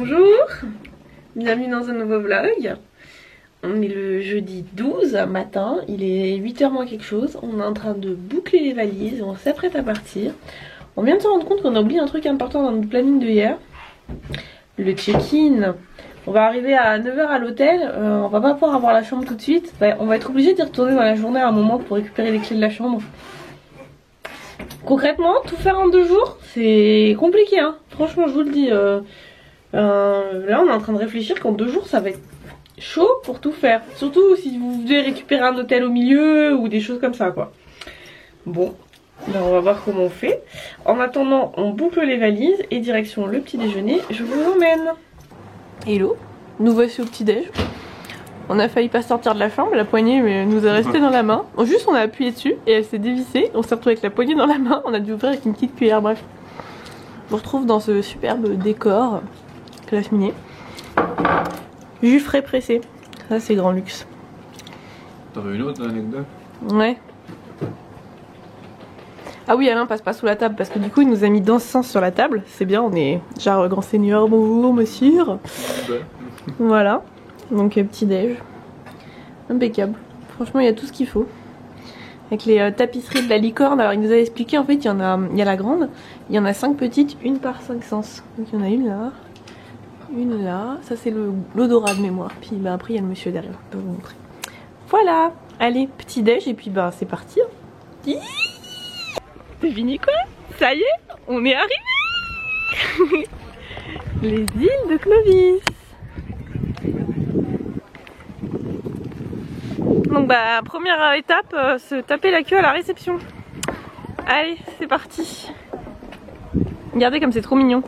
Bonjour, bienvenue dans un nouveau vlog. On est le jeudi 12 matin, il est 8h moins quelque chose. On est en train de boucler les valises, on s'apprête à partir. On vient de se rendre compte qu'on a oublié un truc important dans notre planning de hier. Le check-in. On va arriver à 9h à l'hôtel, on va pas pouvoir avoir la chambre tout de suite. On va être obligé d'y retourner dans la journée à un moment pour récupérer les clés de la chambre. Concrètement, tout faire en 2 jours, c'est compliqué hein. Franchement je vous le dis. Là on est en train de réfléchir qu'en 2 jours ça va être chaud pour tout faire. Surtout si vous devez récupérer un hôtel au milieu ou des choses comme ça quoi. Bon, ben on va voir comment on fait. En attendant on boucle les valises et direction le petit déjeuner, je vous emmène. Hello, nous voici au petit déj. On a failli pas sortir de la chambre, la poignée nous est restée dans la main. Juste on a appuyé dessus et elle s'est dévissée. On s'est retrouvé avec la poignée dans la main, on a dû ouvrir avec une petite cuillère, bref. On se retrouve dans ce superbe décor classe minier. Jus frais pressé, ça c'est grand luxe. T'avais une autre anecdote? Ouais. Ah oui, Alain passe pas sous la table parce que du coup il nous a mis dans ce sens sur la table. C'est bien, on est genre grand seigneur, bonjour monsieur. Voilà, donc petit déj. Impeccable. Franchement il y a tout ce qu'il faut. Avec les tapisseries de la licorne, alors il nous a expliqué en fait il y a la grande, il y en a 5 petites, une par 5 sens. Donc il y en a une là, une là, ça c'est l'odorat de mémoire. Puis bah, après il y a le monsieur derrière, je peux vous montrer. Voilà, allez, petit déj et puis bah c'est parti. Devinez quoi? Ça y est, on est arrivé. Les îles de Clovis. Donc bah première étape, se taper la queue à la réception. Allez, c'est parti. Regardez comme c'est trop mignon.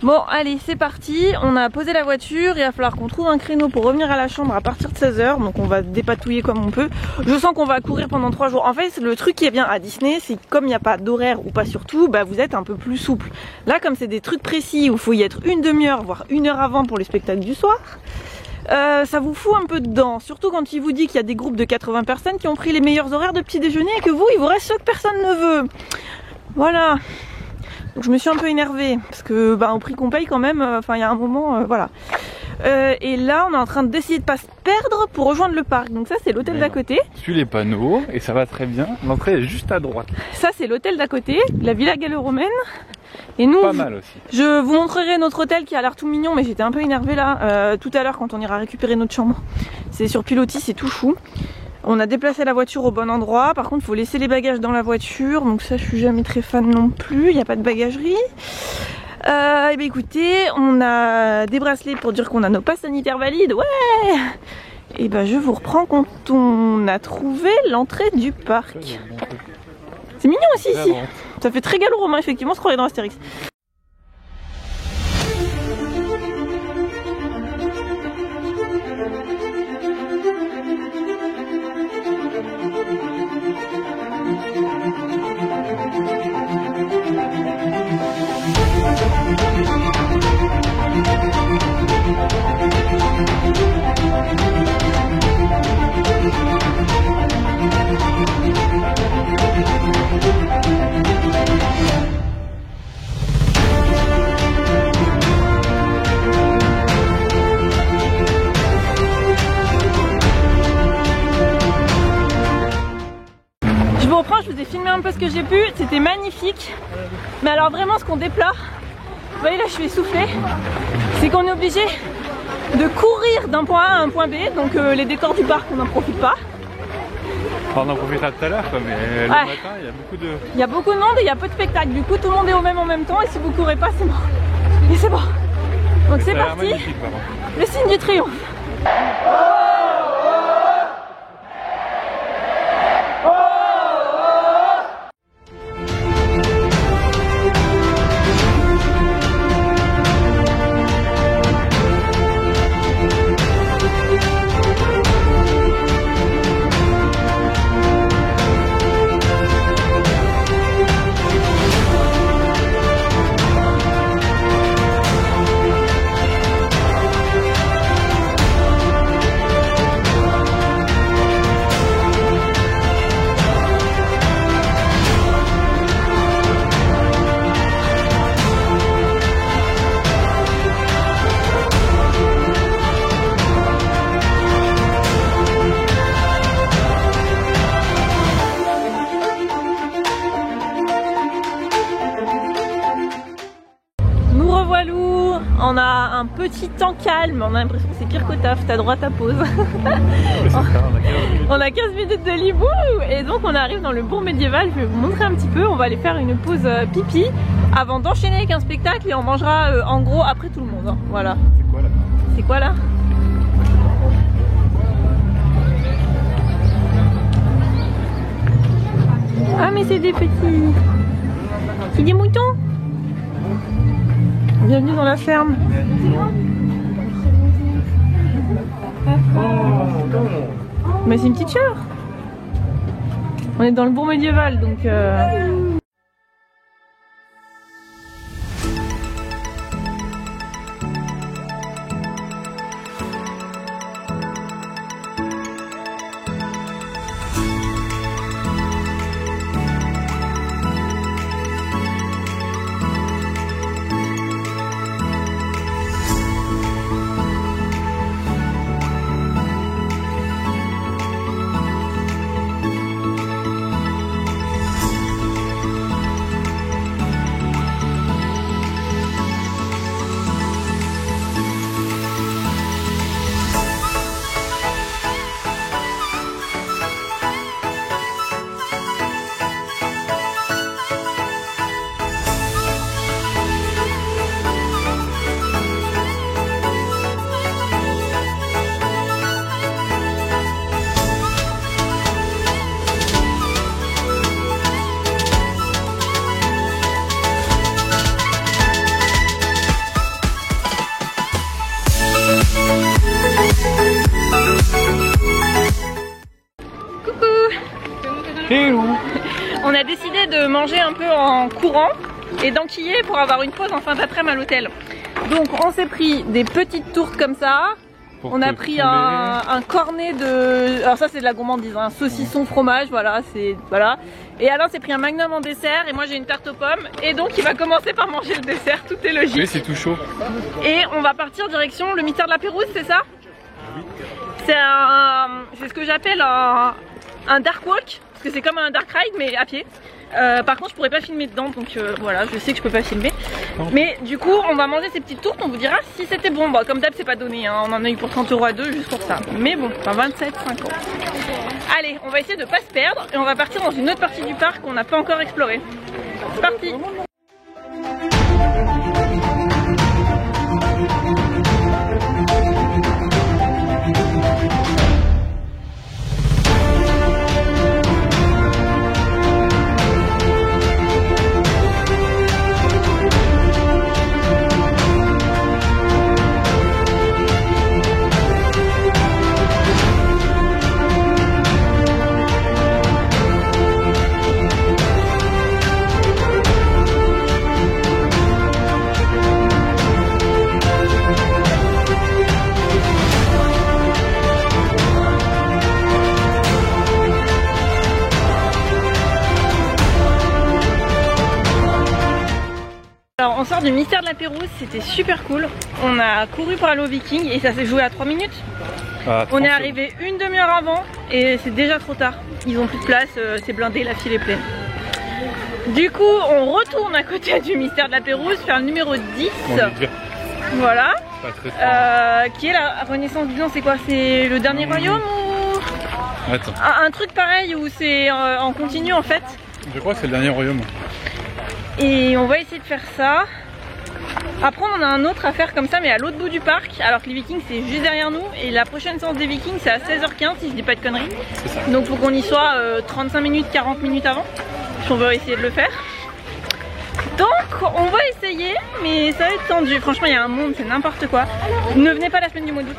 Bon allez c'est parti, on a posé la voiture, il va falloir qu'on trouve un créneau pour revenir à la chambre à partir de 16h. Donc on va dépatouiller comme on peut. Je sens qu'on va courir pendant 3 jours. En fait le truc qui est bien à Disney, c'est que comme il n'y a pas d'horaire ou pas surtout, bah vous êtes un peu plus souple. Là comme c'est des trucs précis où il faut y être une demi-heure voire 1 heure avant pour les spectacles du soir, ça vous fout un peu dedans. Surtout quand il vous dit qu'il y a des groupes de 80 personnes qui ont pris les meilleurs horaires de petit déjeuner et que vous il vous reste ceux que personne ne veut. Voilà. Donc je me suis un peu énervée parce que bah, au prix qu'on paye quand même, enfin il y a un moment, voilà. Et là on est en train d'essayer de pas se perdre pour rejoindre le parc. Donc ça c'est l'hôtel d'à côté. Suis les panneaux et ça va très bien. L'entrée est juste à droite. Ça c'est l'hôtel d'à côté, la Villa Gallo-Romaine. Et nous, pas mal aussi. Je vous montrerai notre hôtel qui a l'air tout mignon, mais j'étais un peu énervée là tout à l'heure quand on ira récupérer notre chambre. C'est sur pilotis, c'est tout chou. On a déplacé la voiture au bon endroit, par contre il faut laisser les bagages dans la voiture, donc ça je suis jamais très fan non plus, il n'y a pas de bagagerie. Et bien écoutez, on a des bracelets pour dire qu'on a nos passes sanitaires valides, ouais. Et ben je vous reprends quand on a trouvé l'entrée du parc. C'est mignon aussi ici, ça fait très gallo-romain effectivement, on se croirait dans Astérix. Je vous ai filmé un peu ce que j'ai pu, c'était magnifique. Mais alors vraiment ce qu'on déplore, vous voyez là je suis essoufflée, c'est qu'on est obligé de courir d'un point A à un point B. Donc les décors du parc on n'en profite pas. On en profitera tout à l'heure mais le matin il y a beaucoup de... Il y a beaucoup de monde et il y a peu de spectacles. Du coup tout le monde est au même en même temps et si vous courez pas c'est mort. Et c'est bon. Donc c'est parti, le signe du triomphe. Walou, on a un petit temps calme, on a l'impression que c'est pire que taf, t'as droit à ta pause. On a 15 minutes de lit, et donc on arrive dans le bourg médiéval, je vais vous montrer un petit peu, on va aller faire une pause pipi avant d'enchaîner avec un spectacle et on mangera en gros après tout le monde, hein. Voilà. C'est quoi là? C'est quoi là? Ah mais c'est des petits... C'est des moutons. Bienvenue dans la ferme. Mais c'est une petite chèvre. On est dans le bourg médiéval donc... Hello. On a décidé de manger un peu en courant et d'enquiller pour avoir une pause en fin d'après-midi à l'hôtel. Donc on s'est pris des petites tourtes comme ça. On a pris un cornet de... Alors ça c'est de la gourmandise, un saucisson fromage, voilà, c'est... Voilà. Et Alain s'est pris un magnum en dessert et moi j'ai une tarte aux pommes. Et donc il va commencer par manger le dessert, tout est logique. Oui, c'est tout chaud. Et on va partir direction le mystère de la Pérouse, c'est ça? Oui. C'est ce que j'appelle un dark walk. Parce que c'est comme un dark ride mais à pied. Par contre je pourrais pas filmer dedans donc voilà, je sais que je peux pas filmer. Mais du coup on va manger ces petites tourtes, on vous dira si c'était bon. Bon comme d'hab c'est pas donné, hein. On en a eu pour 30 € à deux juste pour ça. Mais bon, enfin 27, 50. Allez, on va essayer de pas se perdre et on va partir dans une autre partie du parc qu'on n'a pas encore explorée. C'est parti. Alors on sort du mystère de la Pérouse, c'était super cool. On a couru pour aller au Viking et ça s'est joué à 3 minutes. On est arrivé une demi-heure avant et c'est déjà trop tard. Ils ont plus de place, c'est blindé, la file est pleine. Du coup on retourne à côté du mystère de la Pérouse, faire le numéro 10. Voilà. Qui est la Renaissance du Blanc, c'est quoi? C'est le dernier royaume ou... Attends. Un truc pareil où c'est en continu en fait. Je crois que c'est le dernier royaume. Et on va essayer de faire ça. Après on en a un autre à faire comme ça mais à l'autre bout du parc. Alors que les Vikings c'est juste derrière nous. Et la prochaine séance des Vikings c'est à 16h15 si je dis pas de conneries. Donc faut qu'on y soit 35 minutes, 40 minutes avant. Si on veut essayer de le faire. Donc on va essayer mais ça va être tendu. Franchement il y a un monde, c'est n'importe quoi. Ne venez pas la semaine du mois d'août.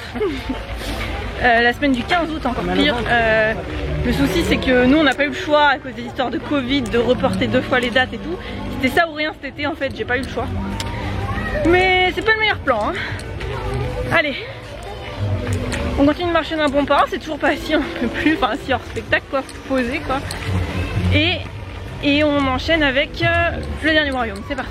La semaine du 15 août encore pire. Le souci c'est que nous on n'a pas eu le choix à cause des histoires de Covid de reporter 2 fois les dates et tout. C'était ça ou rien cet été en fait, j'ai pas eu le choix. Mais c'est pas le meilleur plan hein. Allez, on continue de marcher d'un bon pas, c'est toujours pas assis, on peut plus, enfin assis hors spectacle quoi, posé quoi. Et on enchaîne avec le dernier royaume, c'est parti.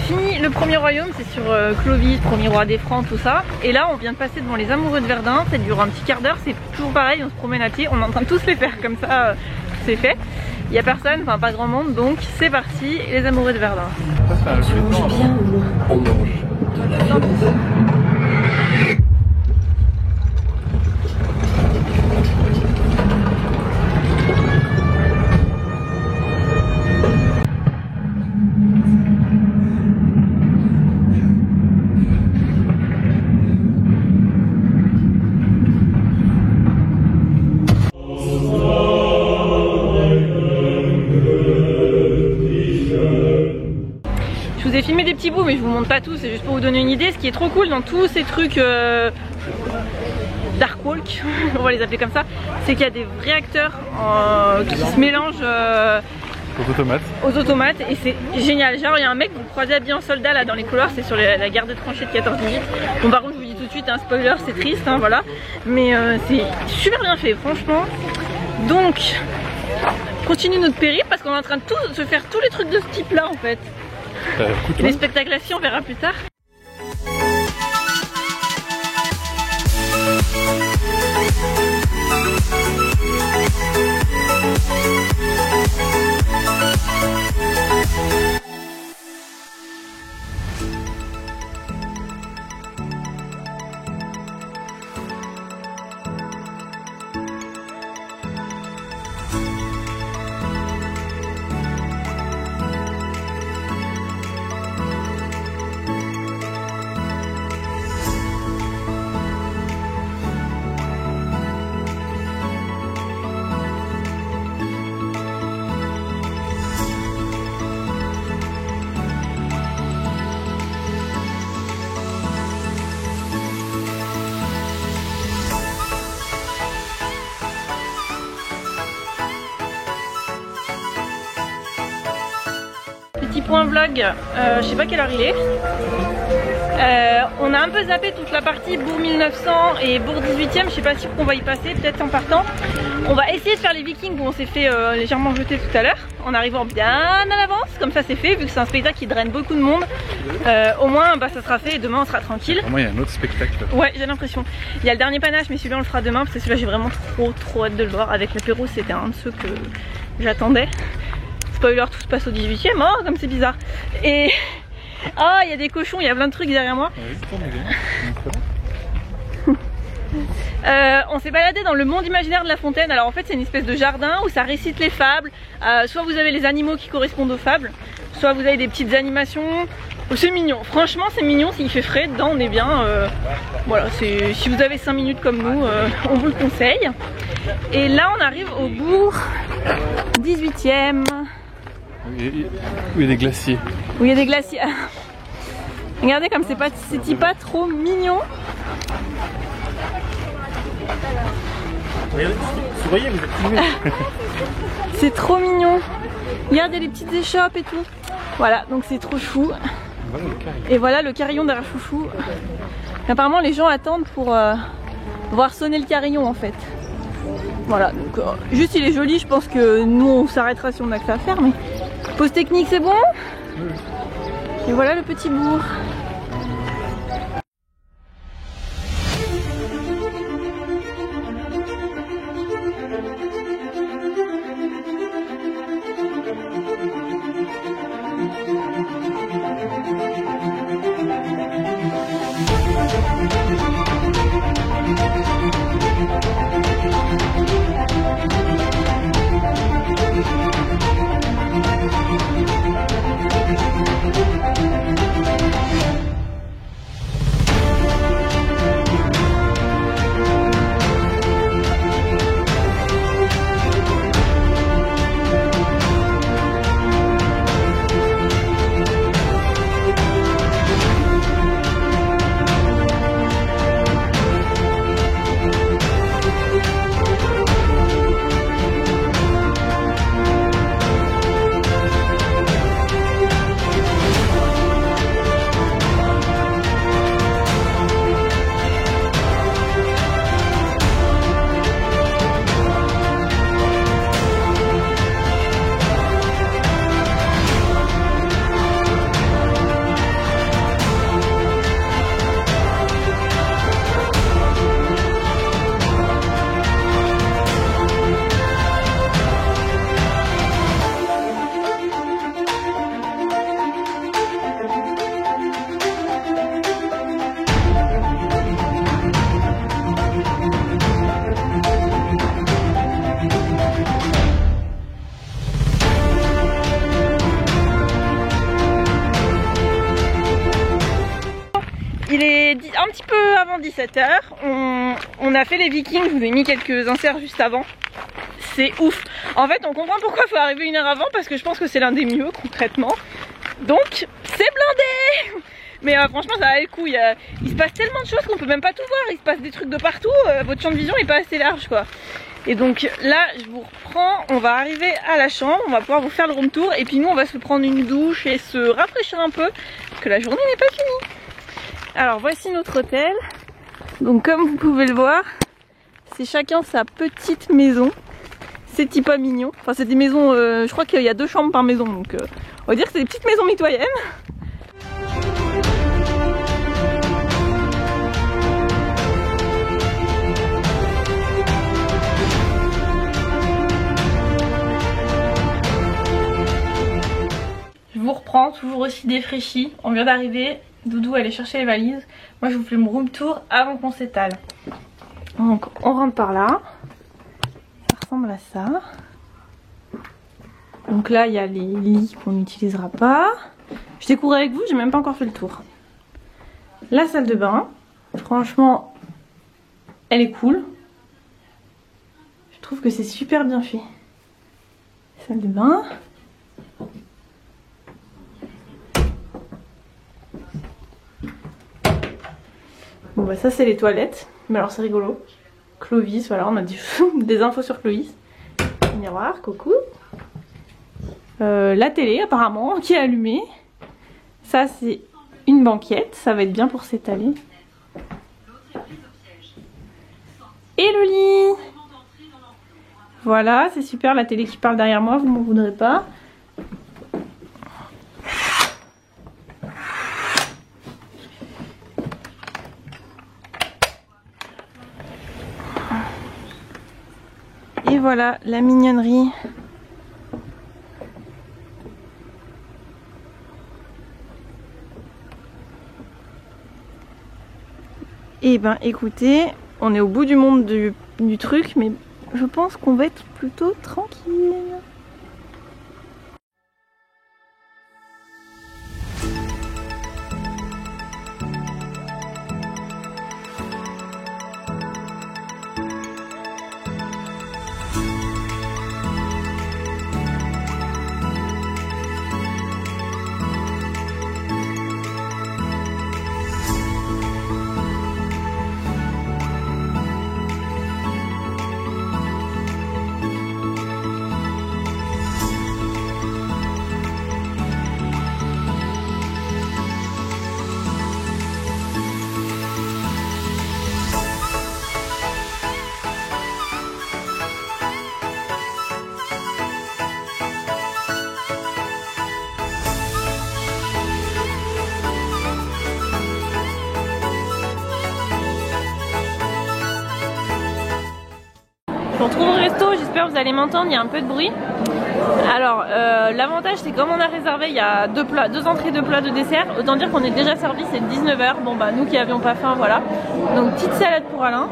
fini le premier royaume, c'est sur Clovis, premier roi des Francs, tout ça. Et là on vient de passer devant les amoureux de Verdun, ça dure un petit quart d'heure, c'est toujours pareil, on se promène à pied, on est en train de tous les faire comme ça, c'est fait. Il n'y a personne, enfin pas grand monde, donc c'est parti, les amoureux de Verdun. Ça, c'est un Mange bien, on mange de la viande. Je vous ai filmé des petits bouts mais je vous montre pas tout, c'est juste pour vous donner une idée. Ce qui est trop cool dans tous ces trucs dark walk, on va les appeler comme ça, c'est qu'il y a des vrais acteurs qui se mélangent aux automates et c'est génial. Genre il y a un mec, vous le croisez habillé en soldat là dans les couloirs, c'est sur la guerre de tranchée de 14 minutes. Bon par contre je vous dis tout de suite, un spoiler, c'est triste, hein, voilà. Mais c'est super bien fait franchement. Donc continue notre périple parce qu'on est en train de se faire tous les trucs de ce type là en fait. Les spectacles assis on verra plus tard. Petit point vlog, je sais pas quelle heure il est. On a un peu zappé toute la partie bourg 1900 et bourg 18e, je sais pas si on va y passer, peut-être en partant. On va essayer de faire les Vikings où on s'est fait légèrement jeter tout à l'heure, en arrivant bien à l'avance, comme ça c'est fait, vu que c'est un spectacle qui draine beaucoup de monde. Au moins bah, ça sera fait et demain on sera tranquille. Au moins il y a un autre spectacle. Ouais, j'ai l'impression. Il y a le dernier panache, mais celui-là on le fera demain, parce que celui-là j'ai vraiment trop hâte de le voir. Avec l'apéro, c'était un de ceux que j'attendais. Spoiler, tout se passe au 18e, oh comme c'est bizarre. Et... oh, il y a des cochons, il y a plein de trucs derrière moi. On s'est baladé dans le monde imaginaire de La Fontaine. Alors en fait c'est une espèce de jardin où ça récite les fables. Soit vous avez les animaux qui correspondent aux fables, soit vous avez des petites animations. C'est mignon, franchement c'est mignon, s'il fait frais dedans on est bien. Voilà, si vous avez 5 minutes comme nous, on vous le conseille. Et là on arrive au bourg 18e. Où il y a des glaciers. Où il y a des glaciers. Regardez comme c'est pas trop mignon. Souriez, vous êtes filmé. C'est trop mignon. Regardez les petites échoppes et tout. Voilà, donc c'est trop chou. Et voilà le carillon derrière Chouchou. Apparemment les gens attendent pour voir sonner le carillon en fait. Voilà, donc juste il est joli, je pense que nous on s'arrêtera si on a que ça à faire, mais pause technique c'est bon. Et voilà le petit bourg. un petit peu avant 17 h. On a fait les Vikings, je vous ai mis quelques inserts juste avant. C'est ouf. En fait, on comprend pourquoi il faut arriver 1 heure avant, parce que je pense que c'est l'un des mieux concrètement. Donc, c'est blindé. Mais franchement, ça a le coup. Il se passe tellement de choses qu'on peut même pas tout voir. Il se passe des trucs de partout. Votre champ de vision est pas assez large, quoi. Et donc là, je vous reprends. On va arriver à la chambre. On va pouvoir vous faire le room tour. Et puis nous, on va se prendre une douche et se rafraîchir un peu, parce que la journée n'est pas finie. Alors voici notre hôtel. Donc comme vous pouvez le voir, c'est chacun sa petite maison. C'est hyper mignon. Enfin, c'est des maisons. Je crois qu'il y a 2 chambres par maison. Donc on va dire que c'est des petites maisons mitoyennes. Je vous reprends, toujours aussi défraîchi. On vient d'arriver, Doudou allait chercher les valises. Moi je vous fais mon room tour avant qu'on s'étale. Donc on rentre par là. Ça ressemble à ça. Donc là il y a les lits qu'on n'utilisera pas. Je découvre avec vous, j'ai même pas encore fait le tour. La salle de bain, franchement, elle est cool. Je trouve que c'est super bien fait. Salle de bain. Bon bah ça c'est les toilettes, mais alors c'est rigolo. Clovis, voilà, on a des infos sur Clovis. Miroir, coucou. La télé apparemment qui est allumée. Ça c'est une banquette, ça va être bien pour s'étaler. Et le lit. Voilà, c'est super, la télé qui parle derrière moi, vous ne m'en voudrez pas. Et voilà la mignonnerie. Et ben écoutez, on est au bout du monde du truc, mais je pense qu'on va être plutôt tranquille. Je me retrouve au resto, j'espère que vous allez m'entendre, il y a un peu de bruit. Alors l'avantage c'est comme on a réservé, il y a 2 entrées, 2 plats, 2 desserts. Autant dire qu'on est déjà servi, c'est 19 h. Bon bah nous qui avions pas faim, voilà. Donc petite salade pour Alain.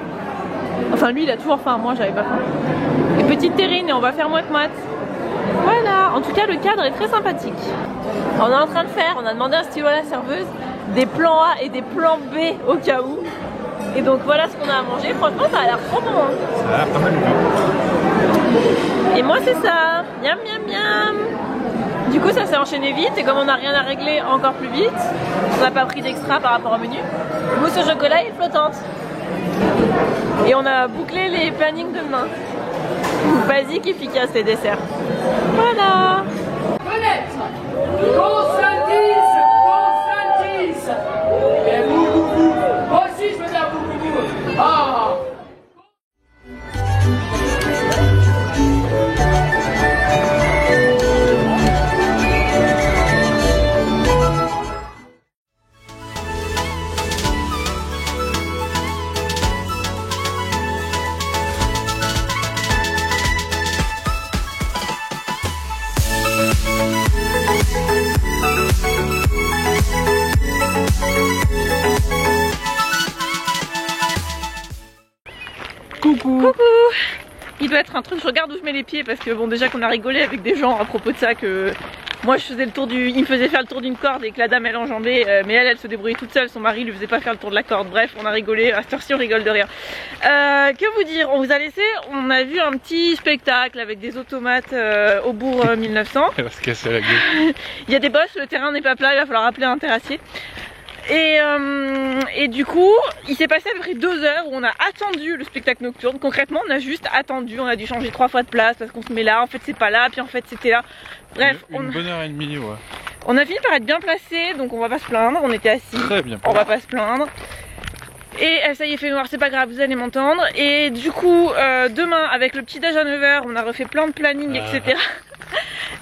Enfin lui il a toujours faim, moi j'avais pas faim. Et petite terrine et on va faire moite-moite. Voilà, en tout cas le cadre est très sympathique. On est en train de faire, on a demandé un stylo à la serveuse, des plans A et des plans B au cas où. Et donc voilà ce qu'on a à manger, franchement ça a l'air trop bon hein. Ça a l'air pas mal du tout. Et moi c'est ça, miam miam miam. Du coup ça s'est enchaîné vite et comme on n'a rien à régler encore plus vite, on n'a pas pris d'extra par rapport au menu. Mousse au chocolat et flottante. Et on a bouclé les plannings de demain. Basique, efficace les desserts. Voilà. Et moi aussi je veux dire beaucoup. Ah. Coucou. Il doit être un truc, je regarde où je mets les pieds parce que bon déjà qu'on a rigolé avec des gens à propos de ça que Moi je faisais le tour il me faisait faire le tour d'une corde et que la dame elle enjambait, mais elle se débrouillait toute seule, son mari lui faisait pas faire le tour de la corde. Bref, on a rigolé, à cette heure-ci on rigole de rien. Que vous dire, on vous a laissé, on a vu un petit spectacle avec des automates au bourg 1900. Elle va se casser la gueule. Il y a des bosses, le terrain n'est pas plat, il va falloir appeler un terrassier. Et du coup, il s'est passé à peu près 2 heures où on a attendu le spectacle nocturne. Concrètement, on a juste attendu, on a dû changer 3 fois de place parce qu'on se met là, en fait c'est pas là, puis en fait c'était là. Bref, une bonne heure et demie, ouais. On a fini par être bien placé, donc on va pas se plaindre, on était assis. Très bien. On va pas se plaindre. Et ça y est, fait noir, c'est pas grave, vous allez m'entendre. Et du coup, demain, avec le petit déj à 9h, on a refait plein de planning, etc.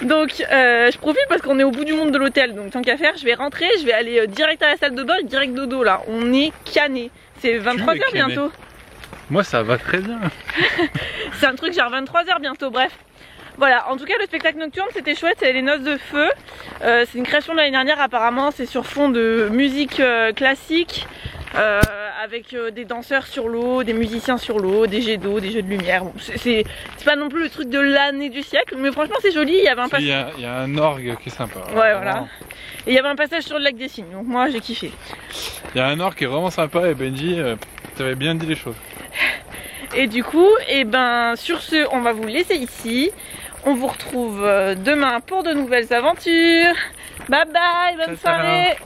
Donc je profite parce qu'on est au bout du monde de l'hôtel, donc tant qu'à faire, je vais rentrer, je vais aller direct à la salle de bain et direct dodo là. On est canné. C'est 23h bientôt. Moi ça va très bien. C'est un truc genre 23h bientôt, bref. Voilà, en tout cas le spectacle nocturne c'était chouette, c'est les noces de feu. C'est une création de l'année dernière apparemment, c'est sur fond de musique classique. Avec des danseurs sur l'eau, des musiciens sur l'eau, des jets d'eau, des jeux de lumière. Bon, c'est pas non plus le truc de l'année du siècle, mais franchement c'est joli. Il y avait un passage. Il y a un orgue qui est sympa. Ouais, voilà. Et il y avait un passage sur le lac des Cygnes, donc moi j'ai kiffé. Il y a un orgue qui est vraiment sympa et Benji, t'avais bien dit les choses. Et du coup, sur ce, on va vous laisser ici. On vous retrouve demain pour de nouvelles aventures. Bye bye, bonne soirée.